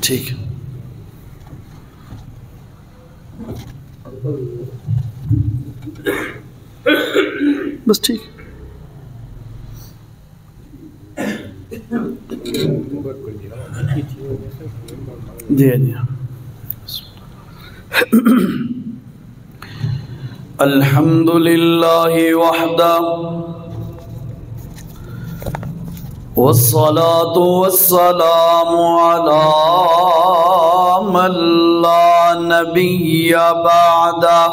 ٹھیک ہے، بس ٹھیک ہے۔ جی جی الحمد للہ وحدہ والصلاة والسلام على من لا نبي بعده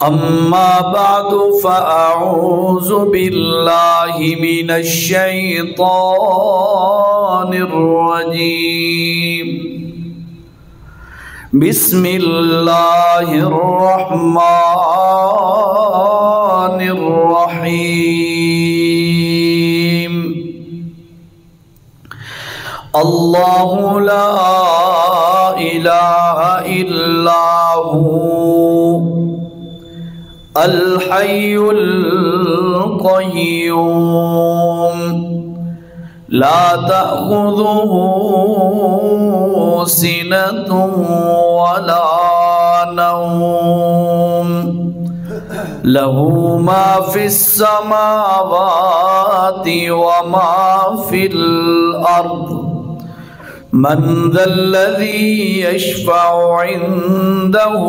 أما بعد فأعوذ بالله من الشيطان الرجيم بسم الله الرحمن الرحيم الله لا إله إلا هو الحي القيوم لا تأخذه سنة ولا نوم له ما في السماوات وما في الأرض من ذا الذي يشفع عنده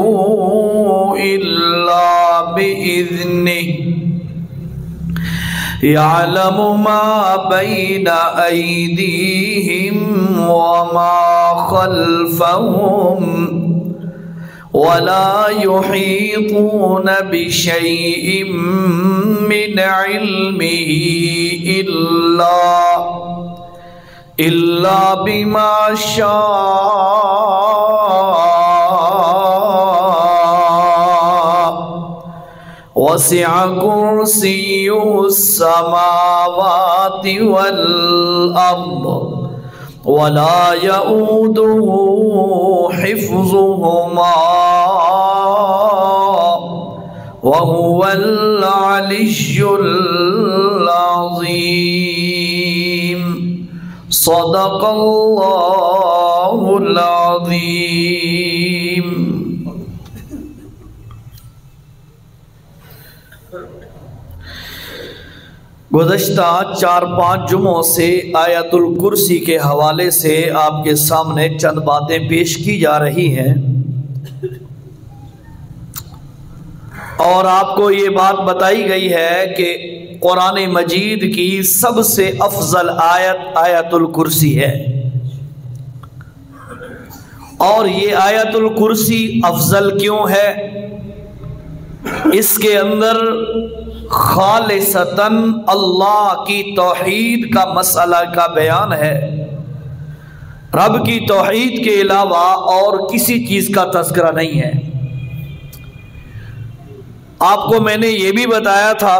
إلا بإذنه يعلم ما بين أيديهم وما خلفهم ولا يحيطون بشيء من علمه إلا بما شاء وسع كرسيه السماوات والأرض ولا يؤوده حفظهما وهو العلي العظيم صدق اللہ العظیم۔ گزشتہ 4-5 جمعوں سے آیت الکرسی کے حوالے سے آپ کے سامنے چند باتیں پیش کی جا رہی ہیں، اور آپ کو یہ بات بتائی گئی ہے کہ قرآن مجید کی سب سے افضل آیت الکرسی ہے، اور یہ آیت الکرسی افضل کیوں ہے؟ اس کے اندر خالصتاً اللہ کی توحید کا مسئلہ کا بیان ہے، رب کی توحید کے علاوہ اور کسی چیز کا تذکرہ نہیں ہے۔ آپ کو میں نے یہ بھی بتایا تھا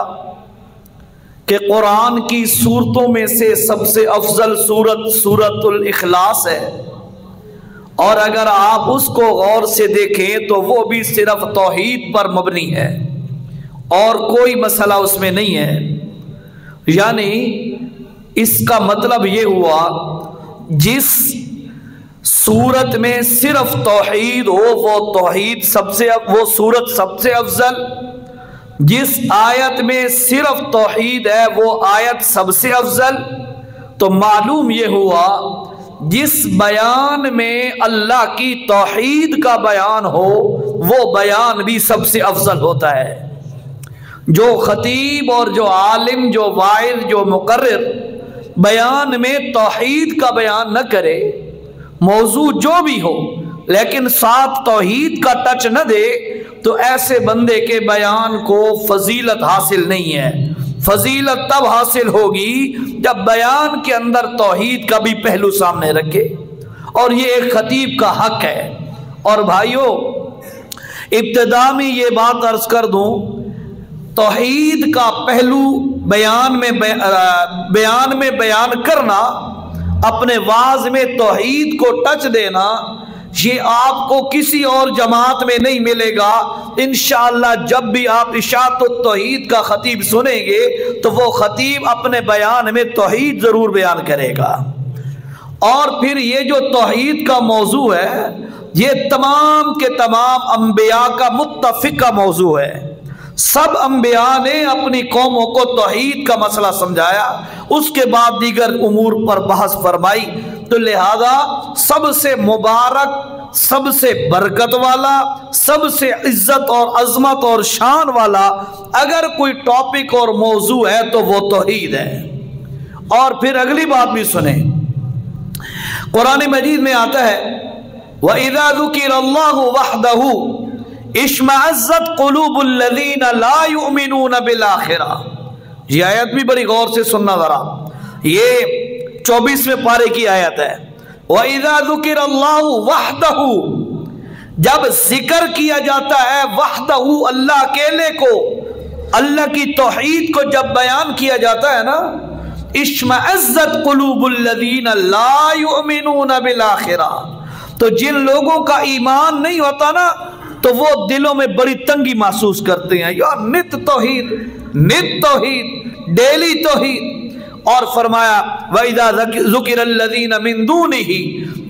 کہ قرآن کی سورتوں میں سے سب سے افضل سورت الاخلاص ہے، اور اگر آپ اس کو غور سے دیکھیں تو وہ بھی صرف توحید پر مبنی ہے اور کوئی مسئلہ اس میں نہیں ہے۔ یعنی اس کا مطلب یہ ہوا جس سورت میں صرف توحید ہو وہ سورت سب سے افضل، جس آیت میں صرف توحید ہے وہ آیت سب سے افضل۔ تو معلوم یہ ہوا جس بیان میں اللہ کی توحید کا بیان ہو وہ بیان بھی سب سے افضل ہوتا ہے۔ جو خطیب اور جو عالم، جو واعظ، جو مقرر بیان میں توحید کا بیان نہ کرے، موضوع جو بھی ہو لیکن ساتھ توحید کا ٹچ نہ دے، تو ایسے بندے کے بیان کو فضیلت حاصل نہیں ہے۔ فضیلت تب حاصل ہوگی جب بیان کے اندر توحید کا بھی پہلو سامنے رکھے، اور یہ ایک خطیب کا حق ہے۔ اور بھائیو، ابتدا میں یہ بات عرض کر دوں، توحید کا پہلو بیان میں بیان کرنا، اپنے واعظ میں توحید کو ٹچ دینا، یہ آپ کو کسی اور جماعت میں نہیں ملے گا۔ انشاءاللہ جب بھی آپ اشاعت التوحید کا خطیب سنیں گے تو وہ خطیب اپنے بیان میں توحید ضرور بیان کرے گا۔ اور پھر یہ جو توحید کا موضوع ہے یہ تمام کے تمام انبیاء کا متفقہ موضوع ہے۔ سب انبیاء نے اپنی قوموں کو توحید کا مسئلہ سمجھایا، اس کے بعد دیگر امور پر بحث فرمائی۔ تو لہذا سب سے مبارک، سب سے برکت والا، سب سے عزت اور عظمت اور شان والا اگر کوئی ٹاپک اور موضوع ہے تو وہ توحید ہے۔ اور پھر اگلی بات بھی سنیں، قرآن مجید میں آتا ہے وَإِذَا ذُكِرَ اللَّهُ وَحْدَهُ اشْمَعَزَّتْ قُلُوبُ الَّذِينَ لَا يُؤْمِنُونَ بِالْآخِرَةِ۔ یہ آیت بھی بڑی غور سے سننا ذرا، یہ 24ویں پارے کی آیت ہے۔ وَإِذَا ذُكِرَ اللَّهُ وَحْدَهُ، جب ذکر کیا جاتا ہے وحدہ، اللہ اکیلے کو، اللہ کی توحید کو جب بیان کیا جاتا ہے نا، اشمعزت قلوب الذین لا یؤمنون بالآخرہ، تو جن لوگوں کا ایمان نہیں ہوتا نا تو وہ دلوں میں بڑی تنگی محسوس کرتے ہیں، یار نت توحید، نت توحید، ڈیلی توحید۔ اور فرمایا وَإِذَا ذُكِرَ الَّذِينَ مِن دُونِهِ،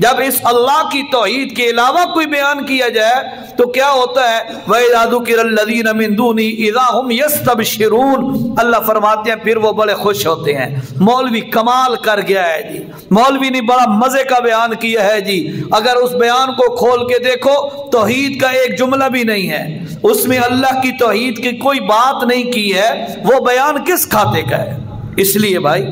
جب اس اللہ کی توحید کے علاوہ کوئی بیان کیا جائے تو کیا ہوتا ہے؟ وَإِذَا ذُكِرَ الَّذِينَ مِن دُونِهِ إِذَا هُمْ يَسْتَبْشِرُونَ، اللہ فرماتے ہیں پھر وہ بڑے خوش ہوتے ہیں، مولوی کمال کر گیا ہے جی، مولوی نے بڑا مزے کا بیان کیا ہے جی، اگر اس بیان کو کھول کے دیکھو توحید کا ایک جملہ بھی نہیں ہے، اس میں اللہ کی توحید کی کوئی بات نہیں کی ہے، وہ بیان کس کھاتے کا ہے؟ اس لیے بھائی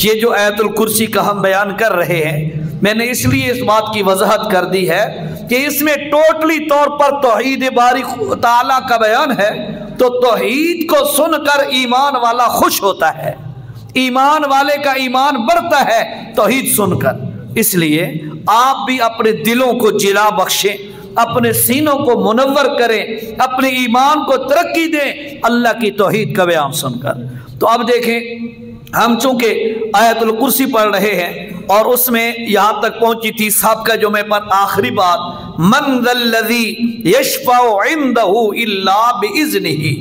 یہ جو آیت الکرسی کا ہم بیان کر رہے ہیں، میں نے اس لیے اس بات کی وضاحت کر دی ہے کہ اس میں ٹوٹلی طور پر توحید باری تعالیٰ کا بیان ہے، تو توحید کو سن کر ایمان والا خوش ہوتا ہے، ایمان والے کا ایمان بڑھتا ہے توحید سن کر۔ اس لیے آپ بھی اپنے دلوں کو جلا بخشیں، اپنے سینوں کو منور کریں، اپنے ایمان کو ترقی دیں اللہ کی توحید کا بیان سن کر۔ تو اب دیکھیں، ہم چونکہ آیت الکرسی پڑھ رہے ہیں اور اس میں یہاں تک پہنچی تھی سابقہ جمعے پر آخری بات، من ذا الذی یشفع عندہ الا باذنہ،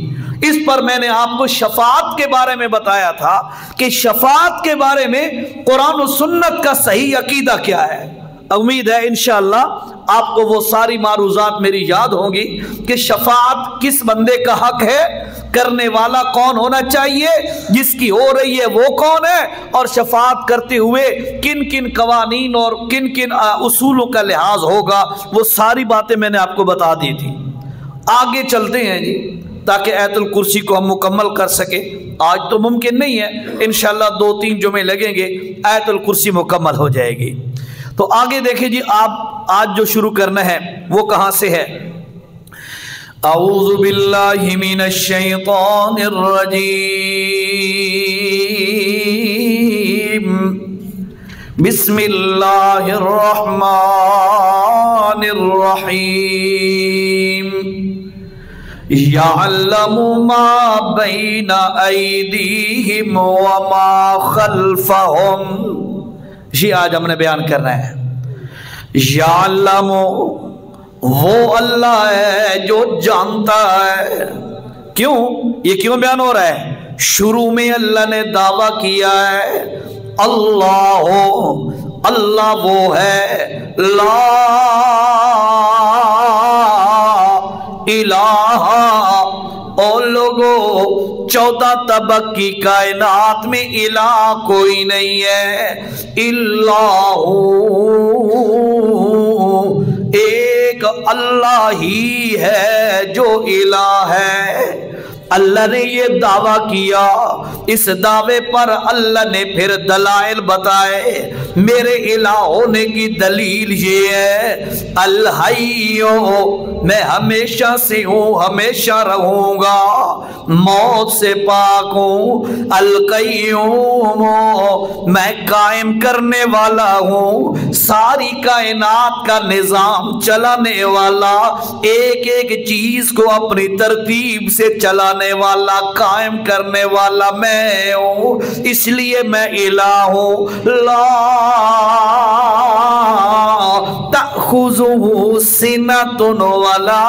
اس پر میں نے آپ کو شفاعت کے بارے میں بتایا تھا کہ شفاعت کے بارے میں قرآن و سنت کا صحیح عقیدہ کیا ہے۔ امید ہے انشاءاللہ آپ کو وہ ساری معروضات میری یاد ہوں گی کہ شفاعت کس بندے کا حق ہے، کرنے والا کون ہونا چاہیے، جس کی ہو رہی ہے وہ کون ہے، اور شفاعت کرتے ہوئے کن کن قوانین اور کن کن اصولوں کا لحاظ ہوگا، وہ ساری باتیں میں نے آپ کو بتا دی تھی۔ آگے چلتے ہیں جی، تاکہ آیت الکرسی کو ہم مکمل کر سکیں۔ آج تو ممکن نہیں ہے، انشاءاللہ 2-3 جمعے لگیں گے، آیت الکرسی مکمل ہو جائے گی۔ تو آگے دیکھیں جی، آپ آج جو شروع کرنا ہے وہ کہاں سے ہے؟ اعوذ باللہ من الشیطان الرجیم، بسم اللہ الرحمن الرحیم، یعلم ما بین ایدیہم وما خلفہم، یہ آج ہم نے بیان کرنا ہے۔ یعلم، وہ اللہ ہے جو جانتا ہے۔ کیوں یہ کیوں بیان ہو رہا ہے؟ شروع میں اللہ نے دعویٰ کیا ہے اللہ وہ ہے لا الہ، اور لوگوں 14 طبق کی کائنات میں الہ کوئی نہیں ہے، اللہ ایک اللہ ہی ہے جو الہ ہے۔ اللہ نے یہ دعویٰ کیا، اس دعوے پر اللہ نے پھر دلائل بتائے، میرے الہ ہونے کی دلیل یہ ہے الحیو، میں ہمیشہ سے ہوں، ہمیشہ رہوں گا، موت سے پاک ہوں، القیوم، میں قائم کرنے والا ہوں، ساری کائنات کا نظام چلانے والا، ایک ایک چیز کو اپنی ترتیب سے چلانے والا، قائم کرنے والا میں ہوں، اس لیے میں الہ ہوں۔ لا تأخذہ سنۃ ولا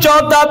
14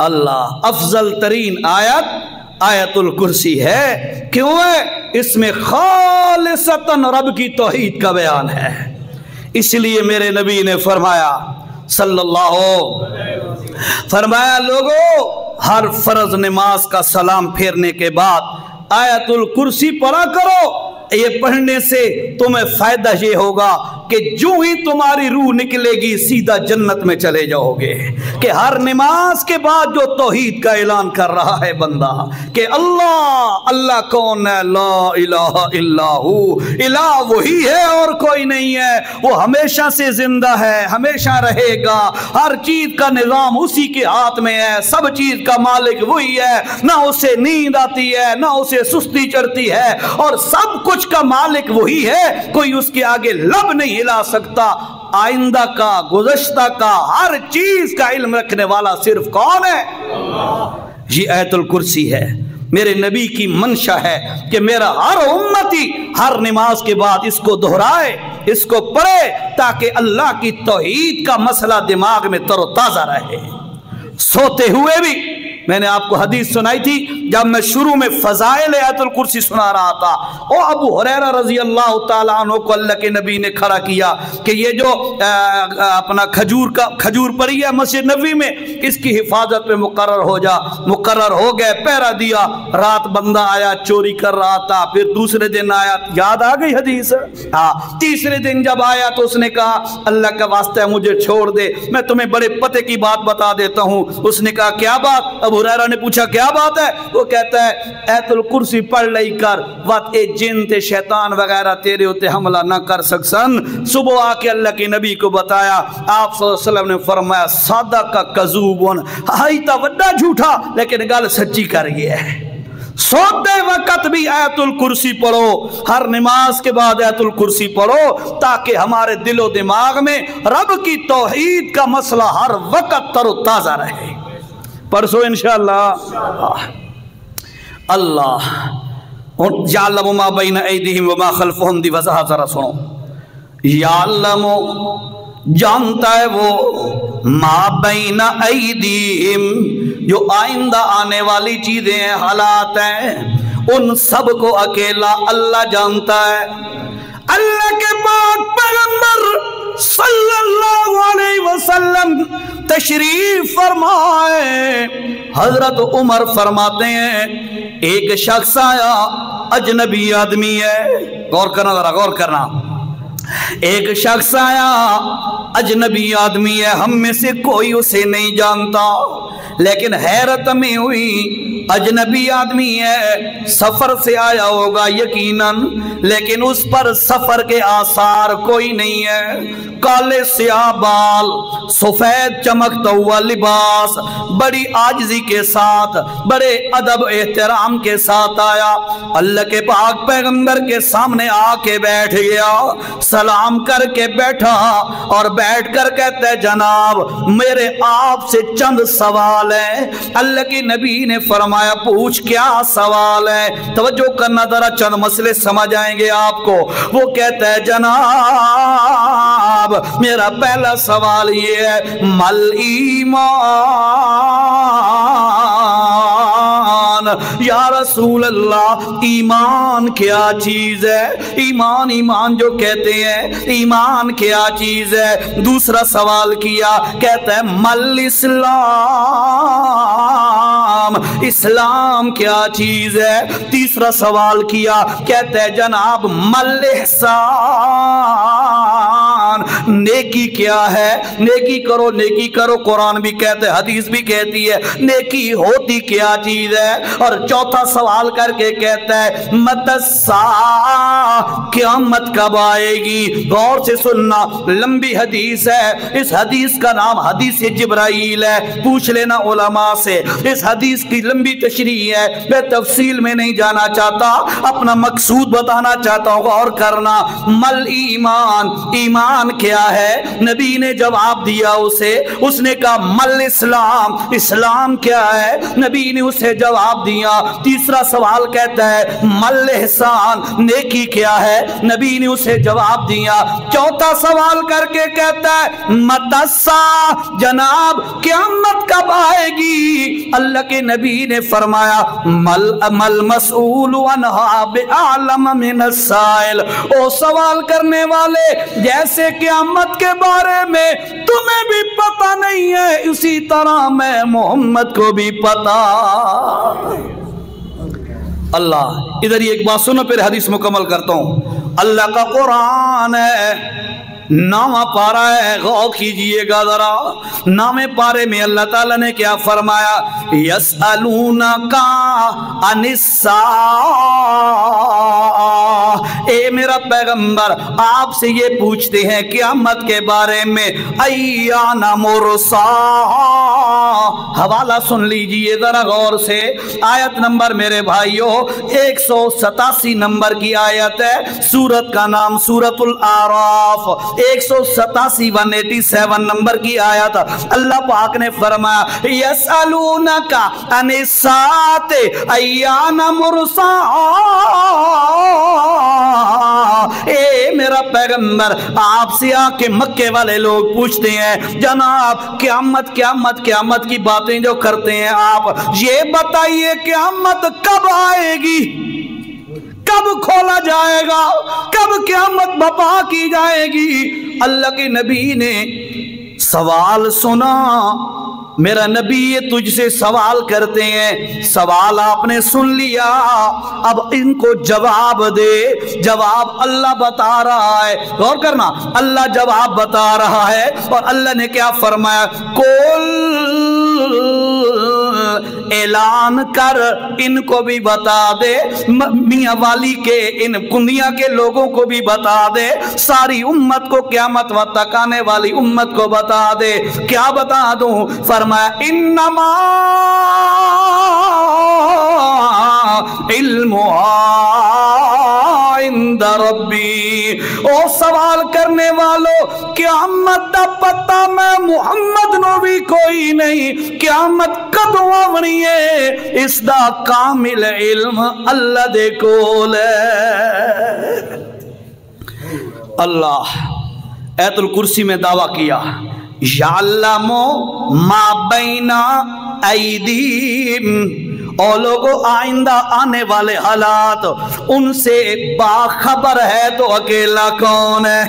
اللہ افضل ترین آیت آیت الکرسی ہے. کیوں ہے؟ اس میں خالصتاً رب کی توحید کا بیان ہے. اس لیے میرے نبی نے فرمایا صلی اللہ فرمایا لوگو ہر فرض نماز کا سلام پھیرنے کے بعد آیت الکرسی پڑھا کرو. یہ پڑھنے سے تمہیں فائدہ یہ ہوگا کہ جو ہی تمہاری روح نکلے گی سیدھا جنت میں چلے جاؤ گے. کہ ہر نماز کے بعد جو توحید کا اعلان کر رہا ہے بندہ کہ اللہ کون ہے؟ لا الہ الا ہو، الہ وہی ہے اور کوئی نہیں ہے. وہ ہمیشہ سے زندہ ہے، ہمیشہ رہے گا. ہر چیز کا نظام اسی کے ہاتھ میں ہے. سب چیز کا مالک وہی ہے. نہ اسے نیند آتی ہے نہ اسے سستی چڑھتی ہے، اور سب کچھ کا مالک وہی ہے. کوئی اس کے آگے لب نہیں ہلا سکتا. آئندہ کا گزشتہ کا ہر چیز کا علم رکھنے والا صرف کون ہے؟ یہ آیت الکرسی ہے. میرے نبی کی منشا ہے کہ میرا ہر امتی ہر نماز کے بعد اس کو دہرائے، اس کو پڑھے، تاکہ اللہ کی توحید کا مسئلہ دماغ میں تر و تازہ رہے. سوتے ہوئے بھی میں نے آپ کو حدیث سنائی تھی جب میں شروع میں فضائل آیت الکرسی سنا رہا تھا. او ابو ہریرہ رضی اللہ تعالیٰ عنہ کو اللہ کے نبی نے کھڑا کیا کہ یہ جو اپنا کھجور پڑی ہے مسجد نبوی میں، اس کی حفاظت پہ مقرر ہو جا. مقرر ہو گئے، پہرا دیا. رات بندہ آیا چوری کر رہا تھا، پھر دوسرے دن آیا، یاد آ گئی حدیث. تیسرے دن جب آیا تو اس نے کہا اللہ کا واسطہ مجھے چھوڑ دے، میں تمہیں بڑے پتے کی بات بتا دیتا ہوں. اس نے کہا کیا بات؟ ابو ہریرہ نے پوچھا کیا بات ہے؟ وہ کہتا ہے آیت الکرسی پڑھ لئی کر وقت اے جن تے شیطان وغیرہ تیرے ہوتے حملہ نہ کر سکسن. صبح آ کے اللہ کے نبی کو بتایا. آپ صلی اللہ علیہ وسلم نے فرمایا صادق کذوبن، ہائی تا وڈا جھوٹا لیکن گل سچی کر گیا ہے. سوتے وقت بھی آیت الکرسی پڑھو، ہر نماز کے بعد آیت الکرسی پڑھو، تاکہ ہمارے دل و دماغ میں رب کی توحید کا مسئلہ ہر وقت تر و تازہ رہے. پرسوں انشاءاللہ اللہ یعلم ما بین ایدیہم وما خلفہم دی وضاحت ذرا سنو. یعلم جانتا ہے وہ ما بین ایدیہم جو آئندہ آنے والی چیزیں ہیں، حالات ہیں، ان سب کو اکیلا اللہ جانتا ہے. اللہ کے پاک پیغمبر صلی اللہ علیہ وسلم تشریف فرمائے. حضرت عمر فرماتے ہیں ایک شخص آیا، اجنبی آدمی ہے. غور کرنا ذرا غور کرنا. ایک شخص آیا اجنبی آدمی ہے، ہم میں سے کوئی اسے نہیں جانتا، لیکن حیرت میں ہوئی اجنبی آدمی ہے، سفر سے آیا ہوگا یقیناً، لیکن اس پر سفر کے آثار کوئی نہیں ہے. کالے سیاہ بال، سفید چمکتا ہوا لباس، بڑی عاجزی کے ساتھ، بڑے ادب احترام کے ساتھ آیا. اللہ کے پاک پیغمبر کے سامنے آ کے بیٹھ گیا، سلام کر کے بیٹھا اور بیٹھ کر کہتا ہے جناب میرے آپ سے چند سوال ہیں. اللہ کے نبی نے فرمایا پوچھ کیا سوال ہے؟ توجہ کرنا ذرا، چند مسئلے سمجھ آئیں گے آپ کو. وہ کہتا ہے جناب میرا پہلا سوال یہ ہے مل ایمان، یا رسول اللہ ایمان کیا چیز ہے؟ ایمان جو کہتے ہیں ایمان کیا چیز ہے؟ دوسرا سوال کیا، کہتا ہے مل اسلام، اسلام کیا چیز ہے؟ تیسرا سوال کیا، کہتا ہے جناب مل احسان، نیکی کیا ہے؟ نیکی کرو، قرآن بھی کہتے ہیں حدیث بھی کہتی ہے نیکی ہوتی کیا چیز ہے؟ اور چوتھا سوال کر کے کہتا ہے مت الساعہ، قیامت کب آئے گی؟ غور سے سننا، لمبی حدیث ہے. اس حدیث کا نام حدیث جبرائیل ہے، پوچھ لینا علماء سے. اس حدیث کی لمبی تشریح ہے، میں تفصیل میں نہیں جانا چاہتا، اپنا مقصود بتانا چاہتا ہوں. غور کرنا، مل ایمان، ایمان کیا کیا ہے؟ نبی نے جواب دیا اسے، اس نے کہا مل اسلام، اسلام کیا ہے؟ نبی نے اسے جواب دیا۔ تیسرا سوال کہتا ہے مل احسان، نیکی کیا ہے؟ نبی نے اسے جواب دیا۔ چوتھا سوال کر کے کہتا ہے متسا، جناب قیامت کب آئے گی؟ اللہ کے نبی نے فرمایا مل مسئول عنہا بعلم من السائل، او سوال کرنے والے جیسے قیامت کے بارے میں تمہیں بھی پتہ نہیں ہے، اسی طرح میں محمد کو بھی پتا۔ اللہ ادھر یہ ایک بات سنو پھر حدیث مکمل کرتا ہوں۔ اللہ کا قرآن ہے، 9واں پارہ ہے، غور کیجئے گا ذرا۔ 9ویں پارے میں اللہ تعالیٰ نے کیا فرمایا؟ یسألونک عن الساعہ، اے میرا پیغمبر آپ سے یہ پوچھتے ہیں قیامت کے بارے میں، ایان مرساہا۔ حوالہ سن لیجئے ذرا غور سے، آیت نمبر میرے بھائیوں 187 نمبر کی آیت ہے، سورت کا نام سورت الاعراف، 187 187 نمبر کی آیت۔ اللہ پاک نے فرمایا یسألونک عن الساعۃ ایان مرساہا، اے میرا پیغمبر آپ سے آ کے مکے والے لوگ پوچھتے ہیں جناب قیامت قیامت قیامت کی باتیں جو کرتے ہیں آپ یہ بتائیے قیامت کب آئے گی، کب کھولا جائے گا، کب قیامت برپا کی جائے گی؟ اللہ کے نبی نے سوال سنا، میرا نبی یہ تجھ سے سوال کرتے ہیں، سوال آپ نے سن لیا، اب ان کو جواب دے۔ جواب اللہ بتا رہا ہے، غور کرنا، اللہ جواب بتا رہا ہے اور اللہ نے کیا فرمایا؟ کل اعلان کر، ان کو بھی بتا دے، میاں والی کے ان کنیا کے لوگوں کو بھی بتا دے، ساری امت کو، قیامت وقت تک آنے والی امت کو بتا دے۔ کیا بتا دوں؟ فرمایا انما علمها عند ربی، او سوال کرنے والوں قیامت دا پتہ میں محمد نو بھی کوئی نہیں، قیامت کدوں آونی ہے اس دا کامل علم اللہ دے کول ہے۔ اللہ ایت الکرسی میں دعویٰ کیا یعلم ما بین ایدیہم، اور لوگوں آئندہ آنے والے حالات ان سے باخبر ہے تو اکیلا کون ہے؟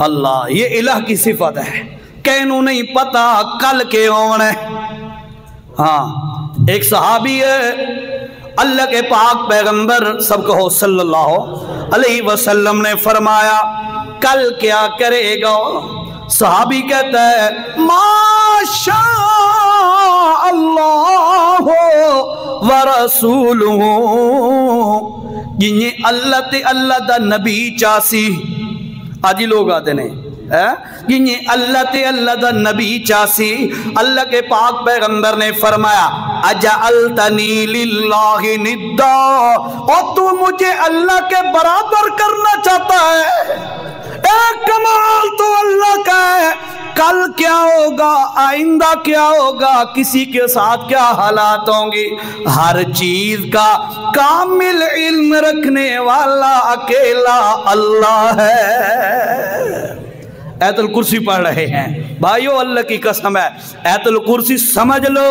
اللہ، یہ الہ کی صفت ہے کہ انہوں نہیں پتا کل کے کون ہے۔ ہاں ایک صحابی ہے، اللہ کے پاک پیغمبر سب کہو صلی اللہ علیہ وسلم نے فرمایا کل کیا کرے گا؟ صحابی کہتا ہے ما شاء اللہ ورسولہ، جنہیں اللہ تے اللہ دا نبی چاسی، آج ہی لوگ آتے ہیں جنہیں اللہ تے اللہ دا نبی چاسی۔ اللہ کے پاک پیغمبر نے فرمایا اجعلتنی للہ ندا، اور تو مجھے اللہ کے برابر کرنا چاہتا ہے؟ ایک کمال تو اللہ کا ہے، کل کیا ہوگا، آئندہ کیا ہوگا، کسی کے ساتھ کیا حالات ہوں گے، ہر چیز کا کامل علم رکھنے والا اکیلا اللہ ہے۔ ایت الکرسی پڑھ رہے ہیں بھائیو، اللہ کی قسم ہے ایت الکرسی سمجھ لو،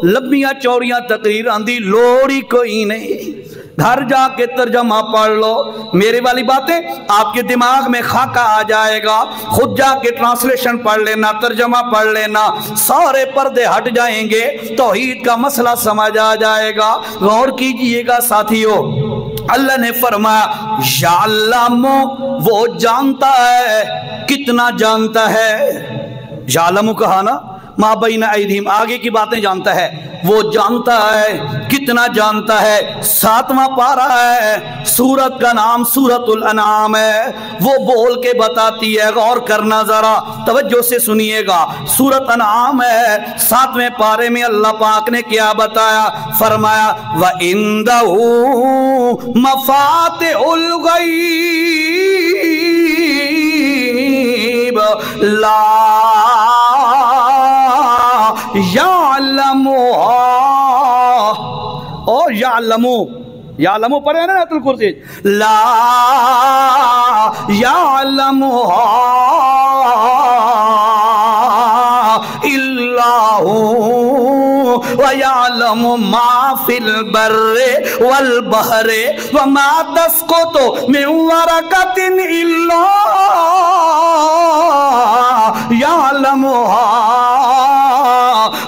لمبیاں چوڑیاں تقریر آندھی لوڑی کوئی نہیں، گھر جا کے ترجمہ پڑھ لو، میری والی باتیں آپ کے دماغ میں خاکہ آ جائے گا، خود جا کے ٹرانسلیشن پڑھ لینا، ترجمہ پڑھ لینا، سارے پردے ہٹ جائیں گے، توحید کا مسئلہ سمجھ آ جائے گا۔ غور کیجئے گا ساتھیو، اللہ نے فرمایا یعلم، وہ جانتا ہے، کتنا جانتا ہے؟ یعلم کہا نا، ما بین ایدیہم، آگے کی باتیں جانتا ہے، وہ جانتا ہے، کتنا جانتا ہے؟ 7واں پارہ ہے، سورت کا نام سورت الانعام ہے، وہ بول کے بتاتی ہے، غور کرنا ذرا توجہ سے سنیے گا، سورت انعام ہے، 7ویں پارے میں اللہ پاک نے کیا بتایا؟ فرمایا وَعِندَهُ مَفَاتِحُ الْغَيْبِ لا یعلمها اور یعلمو پڑھے ہیں نا آیت الکرسی لا یعلمها الا هو وَيَعْلَمُ مَا فِي الْبَرِّ وَالْبَحْرِ وَمَا تَسْقُطُ مِنْ وَرَقَةٍ إِلَّا يَعْلَمُهَا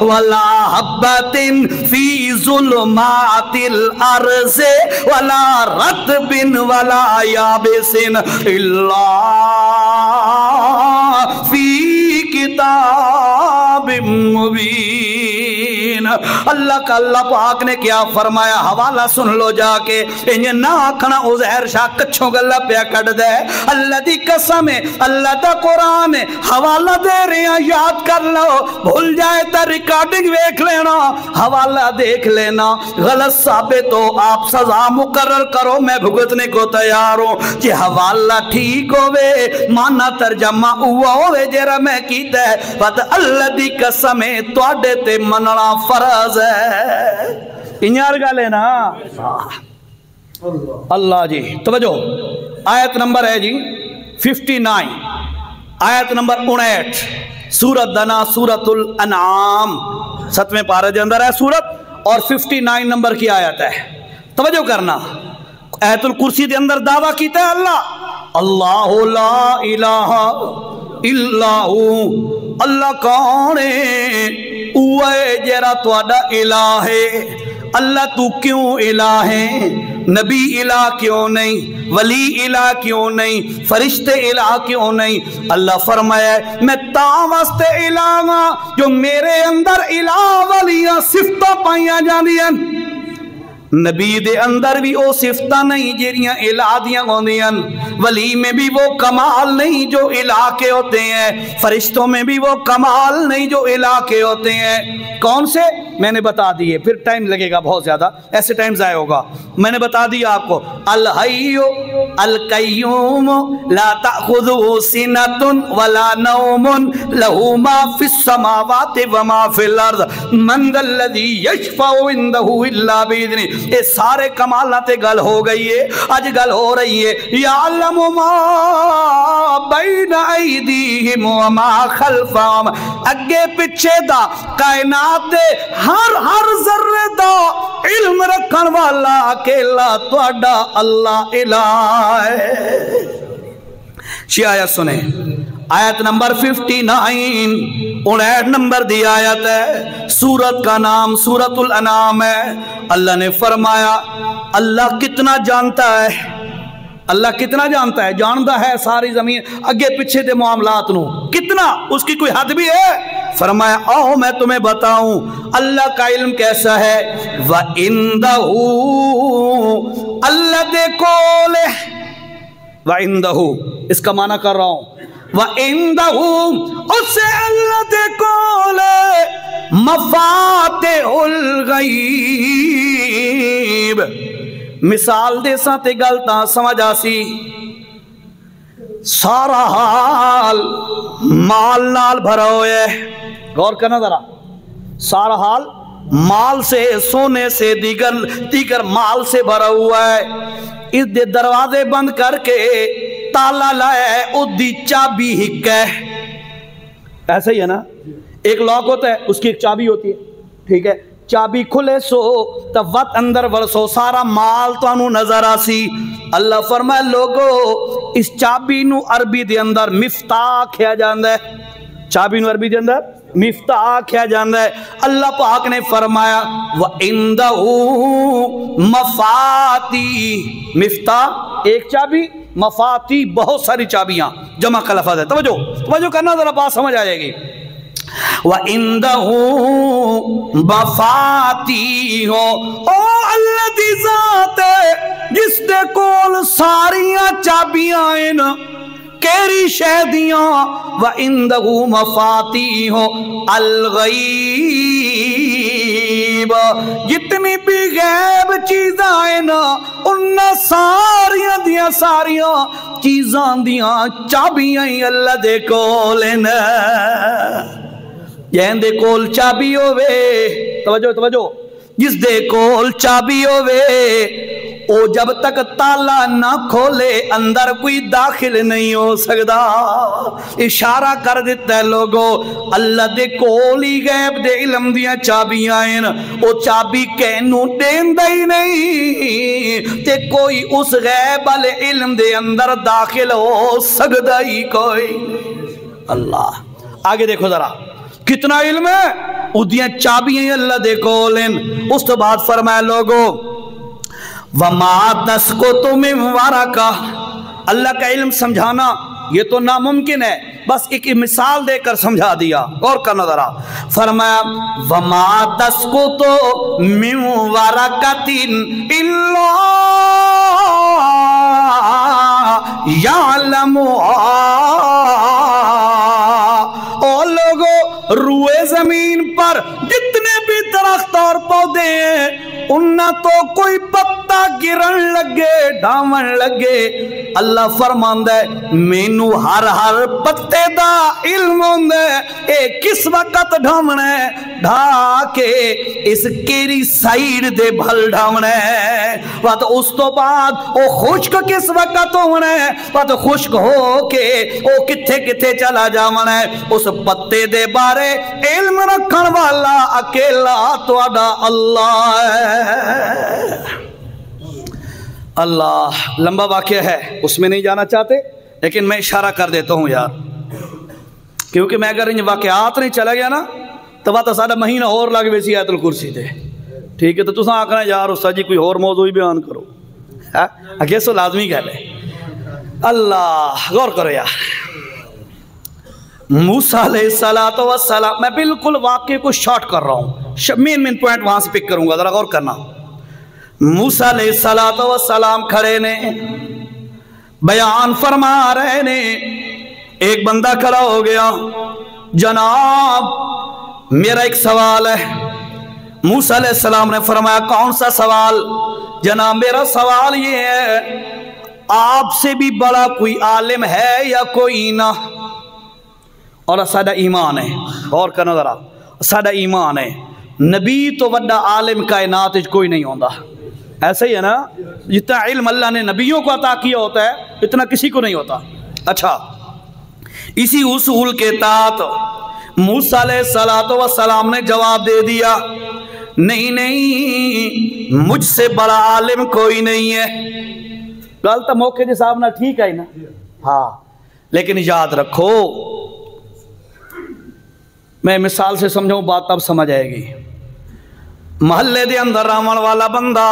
وَلَا حَبَّةٍ فِي ظُلُمَاتِ الْأَرْضِ وَلَا رَطْبٍ وَلَا يَابِسٍ إِلَّا فِي كِتَابٍ مُبِينٍ۔ اللہ کا اللہ پاک نے کیا فرمایا، حوالہ سن لو جا کے، انہیں نہ آکھنا عزیر شاہ کچھوں گلہ پیا کٹ دے، اللہ دی قسم ہے، اللہ دا قرآن ہے، حوالہ دے رہے ہیں یاد کر لو، بھول جائے تا ریکارڈنگ ویکھ لینا، حوالہ دیکھ لینا، غلط ثابت ہو آپ سزا مقرر کرو، میں بھگتنے کو تیار ہوں کہ حوالہ ٹھیک ہوئے، مانا ترجمہ ہوا ہوئے جیرا میں کیتا ہے، بات اللہ دی قسم ہے توڑے تے مننا فرض ہے، انیار گا لینا اللہ جی۔ توجہ آیت نمبر ہے جی 59، آیت نمبر 59 سورت دنا سورت الانعام 7ویں پارے دے اندر ہے سورت، اور 59 نمبر کی آیت ہے۔ توجہ کرنا، آیت الکرسی دے اندر دعویٰ کیتا ہے اللہ لا الہ الا ہو، اللہ کون ہے؟ اوے جیرا تواڈا الہ ہے۔ اللہ تو کیوں الہ ہے؟ نبی الہ کیوں نہیں؟ ولی الہ کیوں نہیں؟ فرشتے الہ کیوں نہیں؟ اللہ فرمایا میں تا واسطے الہ ہاں جو میرے اندر الہ والیاں صفتاں پائیاں جاندیاں، نبی دے اندر بھی وہ صفتہ نہیں جیریاں الہ دیاں ہوندیاں، ولی میں بھی وہ کمال نہیں جو الہ کے ہوتے ہیں، فرشتوں میں بھی وہ کمال نہیں جو الہ کے ہوتے ہیں۔ کون سے؟ میں نے بتا دیئے، پھر ٹائم لگے گا بہت زیادہ، ایسے ٹائم ضائع ہوگا، میں نے بتا دیا آپ کو، الحی القیوم لا تأخذہ سنۃ ولا نوم لہ ما فی السماوات وما فی الارض من ذا الذی یشفع عندہ الا باذنہ۔ یہ سارے کمالات گل ہو گئی ہے، آج گل ہو رہی ہے یعلم ما بین ایدیہم وما خلفہم، اگے پچھے دا کائنات دے ہر ذرے دا علم رکھن والا اکیلا تواڈا اللہ الہ ہے۔ شیعہ آیت سنیں، آیت نمبر 59 59 نمبر دی آیت ہے، سورت کا نام سورت الانعام ہے۔ اللہ نے فرمایا اللہ کتنا جانتا ہے، اللہ کتنا جانتا ہے، جانتا ہے ساری زمین اگے پیچھے دے معاملات نو، کتنا، اس کی کوئی حد بھی ہے؟ فرمایا آؤ میں تمہیں بتاؤں اللہ کا علم کیسا ہے، وَعِندَهُ اللہ دے کولے، وَعِندَهُ اس کا معنی کر رہا ہوں، وَعِندَهُ اسے اللہ دے کولے مفاتح الغیب، مثال دے ساتھ گلتا سمجھ آسی، سارا حال مال نال بھرا ہوئے، غور کرنا ذرا، سارا حال مال سے، سونے سے، دیگر مال سے بھرا ہوا ہے، اس دے دروازے بند کر کے تالا لائے اس دی چابی ہک ہے، ایسا ہی ہے نا، ایک لاک ہوتا ہے اس کی ایک چابی ہوتی ہے، ٹھیک ہے، چابی کھلے سو تو وقت اندر ورسو سارا مال تو انہوں نظر آسی۔ اللہ فرمائے لوگو اس چابی نو عربی دے اندر مفتاح کیا جاندہ ہے، چابی نو عربی دے اندر مفتاح کیا جاندہ ہے۔ اللہ پاک نے فرمایا وَعِندَهُ مَفَاتِح، مفتاح ایک چابی، مفاتیح بہت ساری چابیاں، جمع کا لفظ ہے، توجہ کرنا ذرا بات سمجھ آئے گی۔ وَعِندَهُ مَفَاتِحُ، او اللہ دی ذات ہے جس دے کول ساریاں چابیاں ہیں، کیری شہدیاں، وَعِندَهُ مَفَاتِحُ الْغَیب، الغیب، جتنی بھی غیب چیزاں ہیں نا انہاں ساریاں دیاں ساریاں چیزاں دیاں چابیاں اللہ دے کول ہیں۔ جہن دے کول چابی ہووے، توجہ توجہ، جس دے کول چابی ہووے او جب تک تالا نہ کھولے اندر کوئی داخل نہیں ہو سکتا۔ اشارہ کر دیتا ہے لوگو اللہ دے کولی غیب دے علم دیا چابیاں ہیں، او چابی کینوں دیندہ ہی نہیں تے کوئی اس غیب والے علم دے اندر داخل ہو سکتا ہی کوئی نہیں۔ اللہ آگے دیکھو ذرا کتنا علم ہے، ادیاں چابیاں اللہ دے کولیں۔ اس تو بعد فرمایا لوگو وَمَا تَسْقُطُ مِنْ وَرَقَةٍ، اللہ کا علم سمجھانا یہ تو ناممکن ہے، بس ایک مثال دے کر سمجھا دیا۔ اور کرنا ذرا، فرمایا وَمَا تَسْقُطُ مِنْ وَرَقَةٍ إِلَّا يَعْلَمُهَا، اور لوگوں روئے زمین پر جتنے بھی درخت اور پودے ہیں انہاں تو کوئی پتا گرن لگے ڈھاون لگے اللہ فرماندا ہے مینوں ہر ہر پتے دا علم ہوندا ہے اے کس وقت ڈھاونا ہے، ڈھا کے اس کیری سائیڈ دے بھل ڈھاونا ہے، وقت اس تو بعد او خشک کس وقت ہونا ہے، وقت خشک ہو کے او کتھے کتھے چلا جاونا ہے۔ اس پتے دے بارے علم رکھن والا اکیلا تہاڈا اللہ ہے۔ اللہ لمبا واقعہ ہے، اس میں نہیں جانا چاہتے لیکن میں اشارہ کر دیتا ہوں یار، کیونکہ میں اگر ان واقعات نہیں چلا گیا نا تو بات سارا مہینہ اور لگ ویسی آیت الکرسی تھے، ٹھیک ہے؟ تو تساں آکھنا یار استاد جی کوئی اور موضوع ہی بیان کرو، اگے سو لازمی گل ہے۔ اللہ غور کرو یار، موسیٰ علیہ السلام، میں بالکل واقعے کو شارٹ کر رہا ہوں، مین پوائنٹ وہاں سے پک کروں گا، ذرا غور کرنا۔ موسیٰ علیہ السلام کھڑے نے بیان فرما رہے نے، ایک بندہ کھڑا ہو گیا، جناب میرا ایک سوال ہے۔ موسیٰ علیہ السلام نے فرمایا کون سا سوال؟ جناب میرا سوال یہ ہے آپ سے بھی بڑا کوئی عالم ہے یا کوئی نہ؟ اور سادہ ایمان ہے، غور کرنا ذرا، سادہ ایمان ہے نبی تو وڈا عالم کائنات کوئی نہیں ہوتا، ایسا ہی ہے نا؟ جتنا علم اللہ نے نبیوں کو عطا کیا ہوتا ہے اتنا کسی کو نہیں ہوتا۔ اچھا اسی اصول کے تحت موسیٰ علیہ السلام نے جواب دے دیا نہیں نہیں مجھ سے بڑا عالم کوئی نہیں ہے۔ گل تو موقع کے صاحب نہ ٹھیک ہے نا؟ ہاں، لیکن یاد رکھو میں مثال سے سمجھاؤں بات تب سمجھ آئے گی۔ محلے دے اندر راون والا بندہ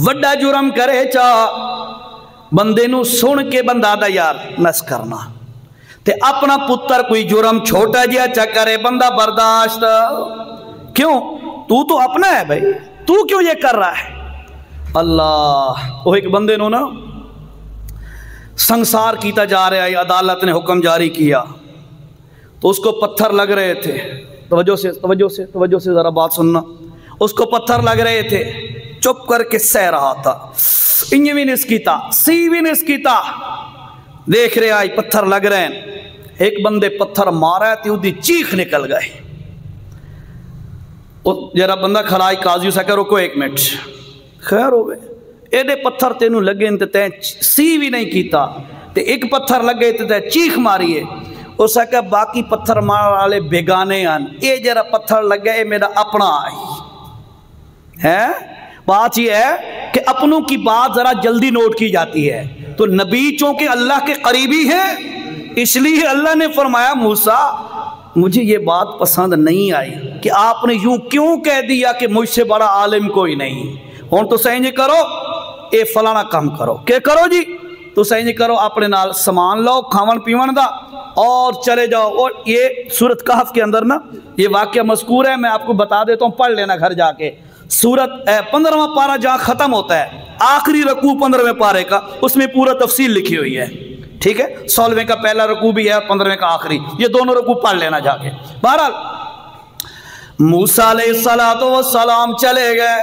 وڈا جرم کرے چاہ بندے نو سن کے بندہ دا یار نس کرنا تے اپنا پتر کوئی جرم چھوٹا جیا چا کرے بندہ برداشت کیوں؟ تو اپنا ہے بھائی، تو کیوں یہ کر رہا ہے؟ اللہ وہ ایک بندے نو نا سنسار کیتا جا رہا ہے، عدالت نے حکم جاری کیا تو اس کو پتھر لگ رہے تھے، توجہ سے ذرا بات سننا، اس کو پتھر لگ رہے تھے، چپ کر کے سہ رہا تھا، انج بھی نس کیتا سی بھی نس کیتا، دیکھ رہے آئی پتھر لگ رہے ہیں، ایک بندے پتھر مارا تھی اُدھی چیخ نکل گئے، جرا بندہ کھڑائی قاضی سے کہ روکو ایک منٹ، خیر ہو گئے ایڈے پتھر تینوں لگے تے سی بھی نہیں کیتا تے ایک پتھر لگے تے چیخ ماری ہے، اس کہ باقی پتھر مار والے بیگانے ہیں، اے جرا پتھر لگا اے میرا اپنا ہے۔ بات یہ ہے کہ اپنوں کی بات ذرا جلدی نوٹ کی جاتی ہے، تو نبی چونکہ اللہ کے قریبی ہیں اس لیے اللہ نے فرمایا موسیٰ مجھے یہ بات پسند نہیں آئی کہ آپ نے یوں کیوں کہہ دیا کہ مجھ سے بڑا عالم کوئی نہیں، ہون تو سہی کرو اے فلانا کام کرو، کہ کرو جی تو سہی کرو، اپنے نال سامان لو کھاون پیون دا اور چلے جاؤ۔ اور یہ سورت کہف کے اندر نا یہ واقعہ مذکور ہے، میں آپ کو بتا دیتا ہوں، پڑھ لینا گھر جا کے۔ سورت 15واں پارہ جہاں ختم ہوتا ہے، آخری رکوع 15ویں پارے کا، اس میں پورا تفصیل لکھی ہوئی ہے، ٹھیک ہے؟ 16ویں کا پہلا رکوع بھی ہے اور 15ویں کا آخری، یہ دونوں رکوع پڑھ لینا جا کے۔ بہرحال موسیٰ علیہ السلام چلے گئے،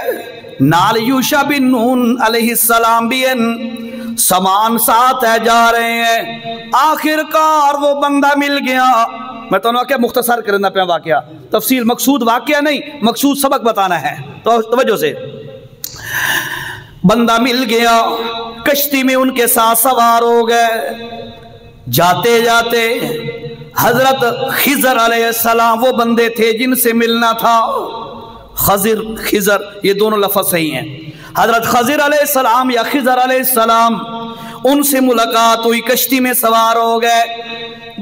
نال یوشع بن نون علیہ السلام بھی سامان ساتھ ہے، جا رہے ہیں۔ آخر کار وہ بندہ مل گیا۔ میں تو کہ مختصر کرنا پہ واقعہ، تفصیل مقصود واقعہ نہیں، مقصود سبق بتانا ہے، تو توجہ سے۔ بندہ مل گیا، کشتی میں ان کے ساتھ سوار ہو گئے۔ جاتے جاتے حضرت خضر علیہ السلام، وہ بندے تھے جن سے ملنا تھا، خضر یہ دونوں لفظ صحیح ہیں، حضرت خضر علیہ السلام یا خضر علیہ السلام، ان سے ملاقات ہوئی، کشتی میں سوار ہو گئے۔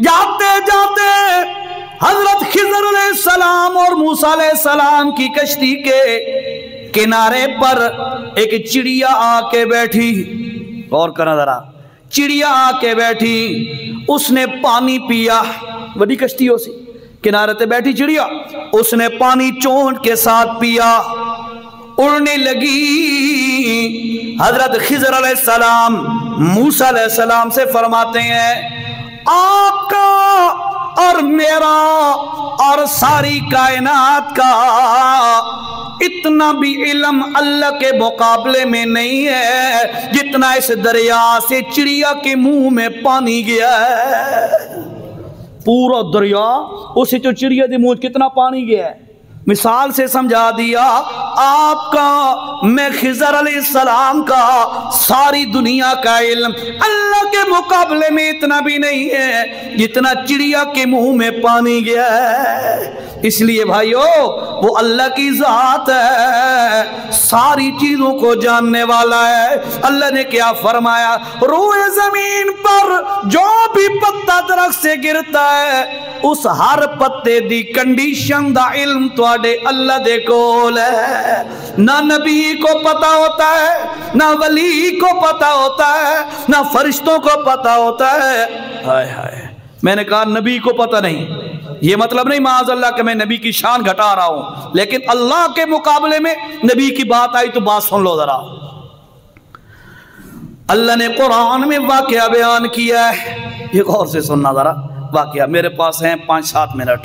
جاتے جاتے حضرت خضر علیہ السلام اور موسیٰ علیہ السلام کی کشتی کے کنارے پر ایک چڑیا آ کے بیٹھی۔ غور کرنا ذرا، چڑیا آ کے بیٹھی، اس نے پانی پیا، بڑی کشتیوں سے کنارے تے بیٹھی چڑیا، اس نے پانی چونٹ کے ساتھ پیا، اڑنے لگی۔ حضرت خضر علیہ السلام موسیٰ علیہ السلام سے فرماتے ہیں، آپ کا اور میرا اور ساری کائنات کا اتنا بھی علم اللہ کے مقابلے میں نہیں ہے جتنا اس دریا سے چڑیا کے منہ میں پانی گیا ہے۔ پورا دریا اسے جو چڑیا دے منہ کتنا پانی گیا ہے، مثال سے سمجھا دیا۔ آپ کا، میں خضر علیہ السلام کا، ساری دنیا کا علم اللہ کے مقابلے میں اتنا بھی نہیں ہے جتنا چڑیا کے منہ میں پانی گیا ہے۔ اس لیے بھائیو، وہ اللہ کی ذات ہے، ساری چیزوں کو جاننے والا ہے۔ اللہ نے کیا فرمایا، روئے زمین پر جو بھی پتا درخت سے گرتا ہے، اس ہر پتے دی کنڈیشن دا علم تو اللہ دے کول ہے۔ نہ نبی کو پتا ہوتا ہے، نہ ولی کو پتا ہوتا ہے، نہ فرشتوں کو پتا ہوتا ہے۔ ہائے ہائے، میں نے کہا نبی کو پتا نہیں، یہ مطلب نہیں معاذ اللہ کہ میں نبی کی شان گھٹا رہا ہوں، لیکن اللہ کے مقابلے میں نبی کی بات آئی تو بات سن لو ذرا۔ اللہ نے قرآن میں واقعہ بیان کیا ہے، یہ غور سے سننا ذرا واقعہ، میرے پاس ہیں 5-7 منٹ۔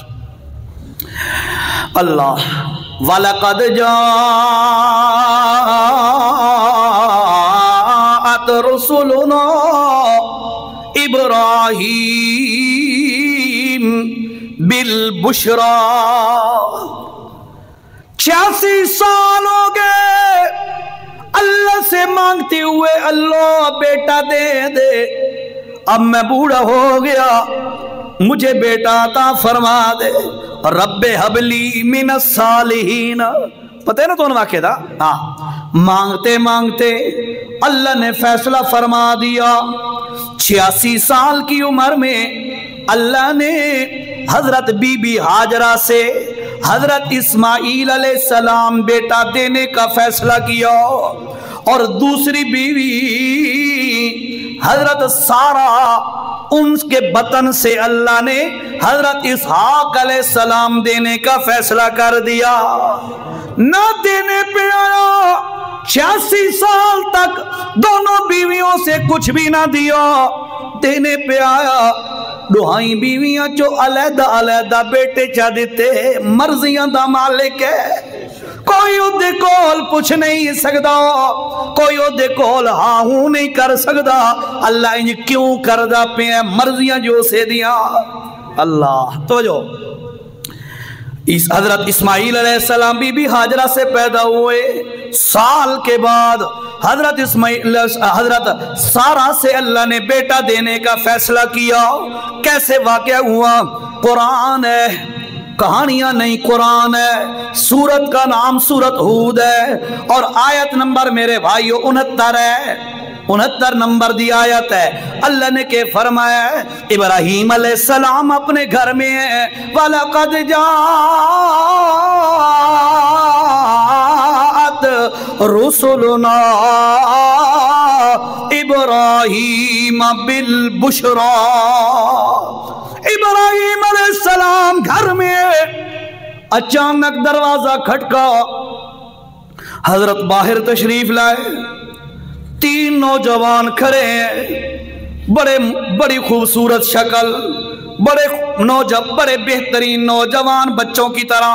اللہ وَلَقَدْ جَاءَتْ رُسُلُنَا إِبْرَاهِيمَ بِالْبُشْرَى۔ 86 سال ہو گئے اللہ سے مانگتے ہوئے، اللہ بیٹا دے دے، اب میں بوڑھا ہو گیا، مجھے بیٹا عطا فرما دے، رب حبلی من الصالحین۔ پتہ ہے نا تو ان واقعہ تھا، ہاں۔ مانگتے مانگتے اللہ نے فیصلہ فرما دیا۔ 86 سال کی عمر میں اللہ نے حضرت بی بی ہاجرہ سے حضرت اسماعیل علیہ السلام بیٹا دینے کا فیصلہ کیا، اور دوسری بیوی حضرت سارہ، ان کے بطن سے اللہ نے حضرت اسحاق علیہ السلام دینے کا فیصلہ کر دیا۔ نہ دینے پہ آیا، 86 سال تک دونوں بیویوں سے کچھ بھی نہ دیا۔ دینے پہ آیا، دوہائی بیویاں جو علیحدہ علیحدہ بیٹے چاہ دیتے، مرضیاں دا مالک ہے، کوئی اودے کول پوچھ نہیں سکتا، کوئی اودے کول ہاں ہوں نہیں کر سکتا۔ اللہ انہیں کیوں کردہ پہ ہیں، مرضیاں جو سے دیا اللہ۔ تو جو اس حضرت اسماعیل علیہ السلام بی بی ہاجرہ سے پیدا ہوئے، سال کے بعد حضرت سارہ سے اللہ نے بیٹا دینے کا فیصلہ کیا۔ کیسے واقعہ ہوا؟ قرآن ہے، کہانیاں نہیں، قرآن ہے۔ سورت کا نام سورت ہود ہے، اور آیت نمبر میرے بھائیو 69 ہے، 69 نمبر دی آیت ہے۔ اللہ نے کہ فرمایا ہے، ابراہیم علیہ السلام اپنے گھر میں ہے، وَلَقَدْ جَاءَتْ رُسُلُنَا إِبْرَاهِيمَ بِالْبُشْرَى۔ ابراہیم علیہ السلام گھر میں، اچانک دروازہ کھٹکا، حضرت باہر تشریف لائے، 3 نوجوان کھڑے ہیں، بڑی خوبصورت شکل، بڑے بہترین نوجوان بچوں کی طرح،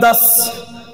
10।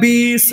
20।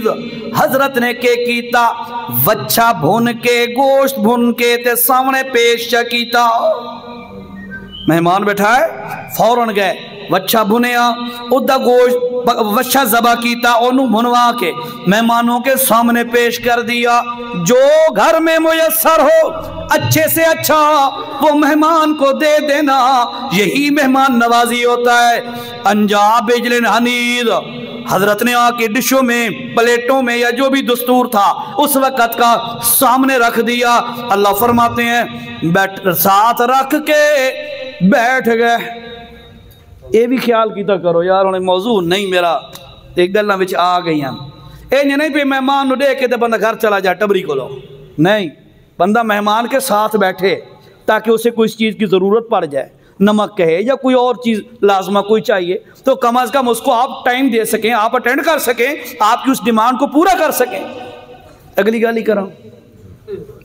حنید حضرت نے کے کیتا وچھا بھون کے گوشت بھون کے تے سامنے پیش کیتا مہمان بیٹھا ہے فوراً گئے وچھا بھنیا ادھا گوشت وچھا ذبح کیتا انہوں بھنوا کے مہمانوں کے سامنے پیش کر دیا جو گھر میں میسر ہو اچھے سے اچھا وہ مہمان کو دے دینا یہی مہمان نوازی ہوتا ہے انجاب بجلن حنید حضرت نے آ کے ڈشوں میں پلیٹوں میں یا جو بھی دستور تھا اس وقت کا سامنے رکھ دیا اللہ فرماتے ہیں ساتھ رکھ کے بیٹھ گئے یہ بھی خیال کیتا کرو یار انہیں موضوع نہیں میرا ایک گلہ وچ آ گئی ہیں اے نہیں پہ مہمان نو دے کے تے بندہ گھر چلا جائے ٹبری کو لو نہیں بندہ مہمان کے ساتھ بیٹھے تاکہ اسے کوئی چیز کی ضرورت پڑ جائے نمک کہے یا کوئی اور چیز لازمہ کوئی چاہیے تو کم از کم اس کو آپ ٹائم دے سکیں آپ اٹینڈ کر سکیں آپ کی اس ڈیمانڈ کو پورا کر سکیں اگلی گالی کر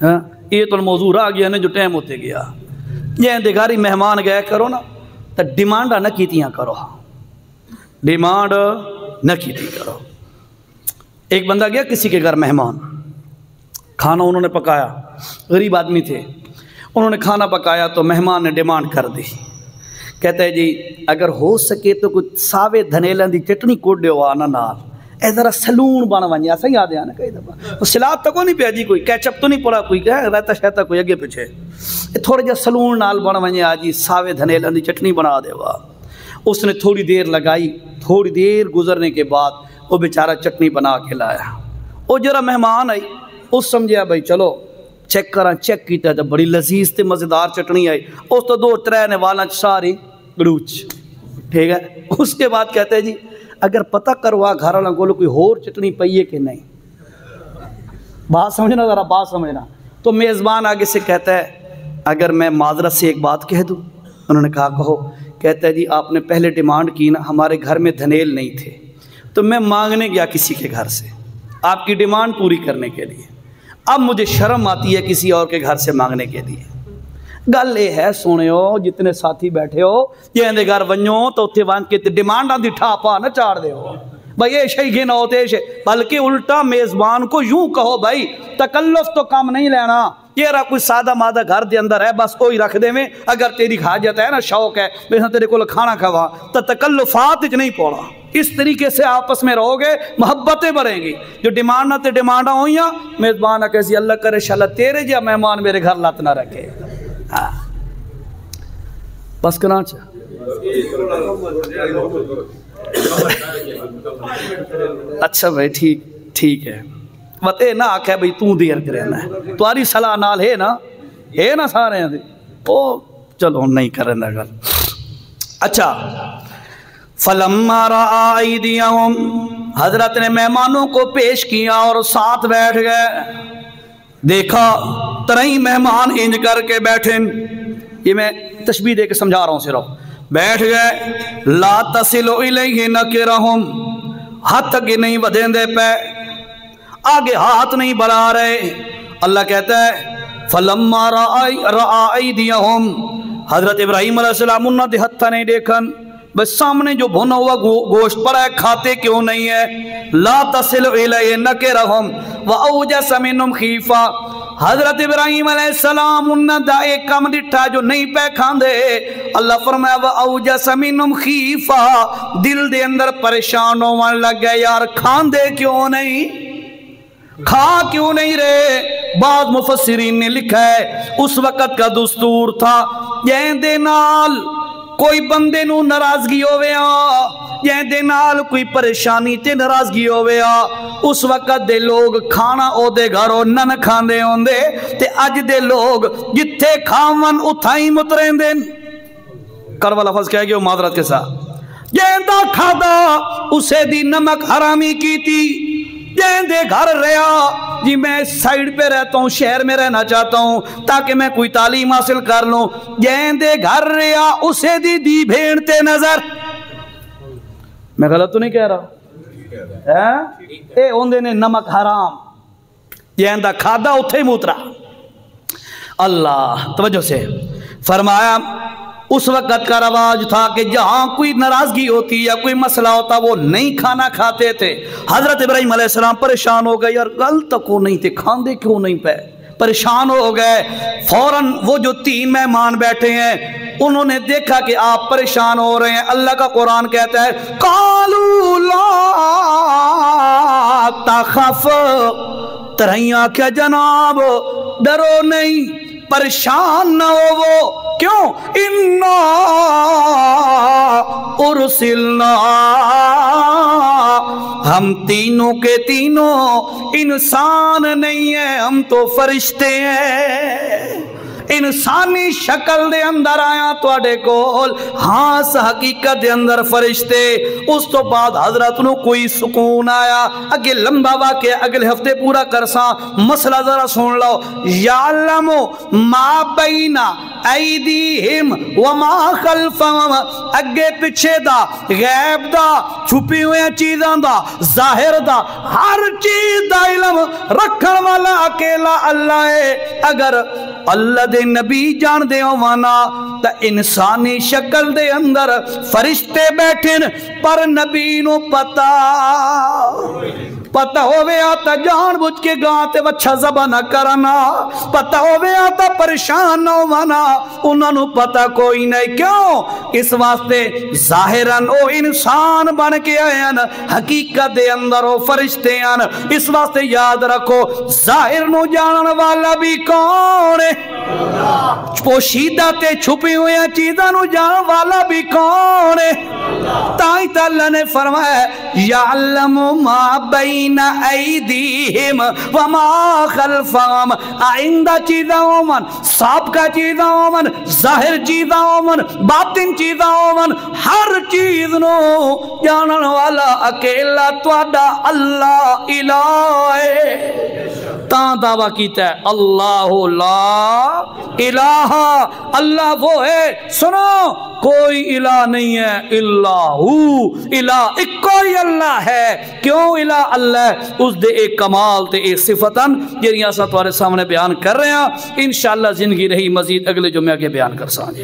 ہاں یہ تو موضوع آ گیا نا جو ٹائم ہوتے گیا یہ انتظاری مہمان گئے کرو نا تو ڈیمانڈ نہ کیتیاں کرو ڈیمانڈ نہ کیتی کرو ایک بندہ گیا کسی کے گھر مہمان کھانا انہوں نے پکایا غریب آدمی تھے انہوں نے کھانا پکایا تو مہمان نے ڈیمانڈ کر دی کہتا ہے جی اگر ہو سکے تو کچھ ساوے دھنیلن دی چٹنی کوڈے ہو آنا نال اے ذرا سلون بنا ونجے ایسا یاد ہے نا کئی دفعہ سلاد تو نہیں پیا جی کوئی کیچپ تو نہیں پڑا کوئی رہتا شہتا کوئی اگے پیچھے تھوڑا جا سلون نال بنا ونجے آجی ساوے دھنیلن دی چٹنی بنا دے وا اس نے تھوڑی دیر لگائی تھوڑی دیر گزرنے کے بعد وہ بیچارہ چٹنی بنا کے لایا وہ جرا مہمان آئی اس سمجھیا بھائی چلو چیک کرا چیک کیتا ہے بڑی لذیذ تے مزیدار چٹنی آئی اس تو دو ترے والا ساری گڑوچ ٹھیک ہے اس کے بعد کہتے ہیں جی اگر پتہ کروا گھر والا کو کوئی اور چٹنی پئی ہے کہ نہیں بات سمجھنا ذرا بات سمجھنا تو میزبان آگے سے کہتا ہے اگر میں معذرت سے ایک بات کہہ دوں انہوں نے کہا کہو کہتا ہے جی آپ نے پہلے ڈیمانڈ کی نا ہمارے گھر میں دھنیل نہیں تھے تو میں مانگنے گیا کسی کے گھر سے آپ کی ڈیمانڈ پوری کرنے کے لیے اب مجھے شرم آتی ہے کسی اور کے گھر سے مانگنے کے لیے گل یہ ہے سونے ہو جتنے ساتھی بیٹھے ہو یہ اندے گھر ونجو تو اتنے وان کے ڈیمانڈ آن دی ٹھاپا نہ چاڑ دے ہو بھائی یہ شئی گھنا ہوتے بلکہ الٹا میزبان کو یوں کہو بھائی تکلف تو کم نہیں لینا یہ رہا کوئی سادہ مادہ گھر دے اندر ہے بس کوئی رکھ دے میں اگر تیری حاجت ہے نا شوق ہے میں تیرے کو کھانا کھوا تو تکلفات نہیں پوڑا اس طریقے سے آپس میں رہو گے محبتیں بڑھیں گی جو ڈیمانڈ نہ تے ڈیمانڈاں ہوئیاں میزبان نہ کہسی اللہ کرے شاءاللہ تیرے جا مہمان میرے گھر لات نہ رکھے ہاں بس کرنا چاہ اچھا بھائی ٹھیک ہے بات اے نہ آکھے بھئی توں دیر کرنا ہے تواری صلاح نال ہے نا سارے ہیں او چلو نہیں کرنا گل اچھا فلما رأى أيديهم حضرت نے مہمانوں کو پیش کیا اور ساتھ بیٹھ گئے دیکھا ترہی مہمان انج کر کے بیٹھیں یہ میں تشبیہ دے کے سمجھا رہا ہوں صرف بیٹھ گئے لا تصل الیہ نکرہم ہاتھ کے نہیں ودیں دے پہ آگے ہاتھ نہیں بڑھا رہے اللہ کہتا ہے فلما رأى أيديهم حضرت ابراہیم علیہ السلام انہوں نے ہتھا نہیں دیکھن بس سامنے جو بھونا ہوا گوشت پڑا ہے کھاتے کیوں نہیں ہے لا تصل الیہ نکرہم وأوجس منہم خیفہ حضرت ابراہیم علیہ السلام انہوں دا ایک کم ڈٹھا جو نہیں پہ کھاندے اللہ فرمایا وأوجس منہم خیفہ دل دے اندر پریشان ہونے لگ گئے یار کھاندے کیوں نہیں کھا کیوں نہیں رہے بعض مفسرین نے لکھا ہے اس وقت کا دستور تھا یہ دے نال کوئی بندے نو ناراضگی ہویا یہ دے نال کوئی پریشانی تے ناراضگی ہویا اس وقت دے لوگ کھانا او دے گھروں نہ کھاندے ہوندے تے اج دے لوگ جتھے کھاون اتھائی مترین دین کروا لفظ کہہ گئے معذرت کے ساتھ یہ دا کھادا اسے دی نمک حرامی کی تھی دے گھر رہا جی میں سائیڈ پہ رہتا ہوں شہر میں رہنا چاہتا ہوں تاکہ میں کوئی تعلیم حاصل کر لوں دے گھر رہا اسے دی بھیڑتے نظر میں غلط تو نہیں کہہ رہا اے ہوندے نے نمک حرام دا کھادا اتھے موترا اللہ توجہ سے فرمایا اس وقت کا رواج تھا کہ جہاں کوئی ناراضگی ہوتی یا کوئی مسئلہ ہوتا وہ نہیں کھانا کھاتے تھے۔ حضرت ابراہیم علیہ السلام پریشان ہو گئے، یار گل تک وہ نہیں تھے، کھاندے کیوں نہیں پہ؟ پریشان ہو گئے۔ فوراً وہ جو 3 مہمان بیٹھے ہیں انہوں نے دیکھا کہ آپ پریشان ہو رہے ہیں، اللہ کا قرآن کہتا ہے قالوا لا تخف، ترہیاں کیا جناب ڈرو نہیں، پریشان نہ ہو، وہ کیوں؟ انا ارسلنا، ہم تینوں کے تینوں انسان نہیں ہیں، ہم تو فرشتے ہیں، انسانی شکل دے اندر آیا تواڈے کول، ہاں اس حقیقت دے اندر فرشتے۔ اس تو بعد حضرت نو کوئی سکون آیا۔ اگے لمبا واقعہ اگلے ہفتے پورا کرساں، مسئلہ ذرا سن لو۔ یعلم ما بین ایدیہم وما خلفہم، اگے پیچھے دا، غیب دا، چھپی ہوئے چیزاں دا، ظاہر دا، ہر چیز دا علم رکھن والا اکیلا اللہ ہے۔ اگر اللہ دے نبی جان دے وانا تا انسانی شکل دے اندر فرشتے بیٹھن، پر نبی نو پتہ ہوئے آتا جان بجھ کے گاتے وچھا زبا نہ کرنا، پتہ ہوئے آتا پریشان نہ ہونا، انہوں نے پتہ کوئی نہیں۔ کیوں؟ اس واسطے ظاہراً او انسان بن کے آئے ہیں، حقیقت دے اندر او فرشتے ہیں۔ اس واسطے یاد رکھو ظاہر نو جانن والا بھی کون ہے، پوشیدہ تے چھپی ہوئے چیزاں نو جانن والا بھی کون ہے۔ تائیں اللہ نے فرمایا یعلم ما بین ایدیہم وما خلفہم، آئندہ چیزاں ہومن، سابقہ چیزاں ہومن، ظاہر چیزاں ہومن، باطن چیزاں ہومن، ہر چیز نو جانن والا اکیلا تواڈا اللہ الہ ہے۔ تاں دعویٰ کیتا ہے اللہ لا الہ، اللہ وہ ہے، سنو کوئی الہ نہیں ہے الا ہو، الہ ایک کوئی اللہ ہے۔ کیوں الہ اللہ ہے؟ اس دے ایک کمال تے ایک صفتاً جنہی آسا تمہارے سامنے بیان کر رہے ہیں، انشاءاللہ زندگی رہی مزید اگلے جمعہ کے بیان کر سانجے۔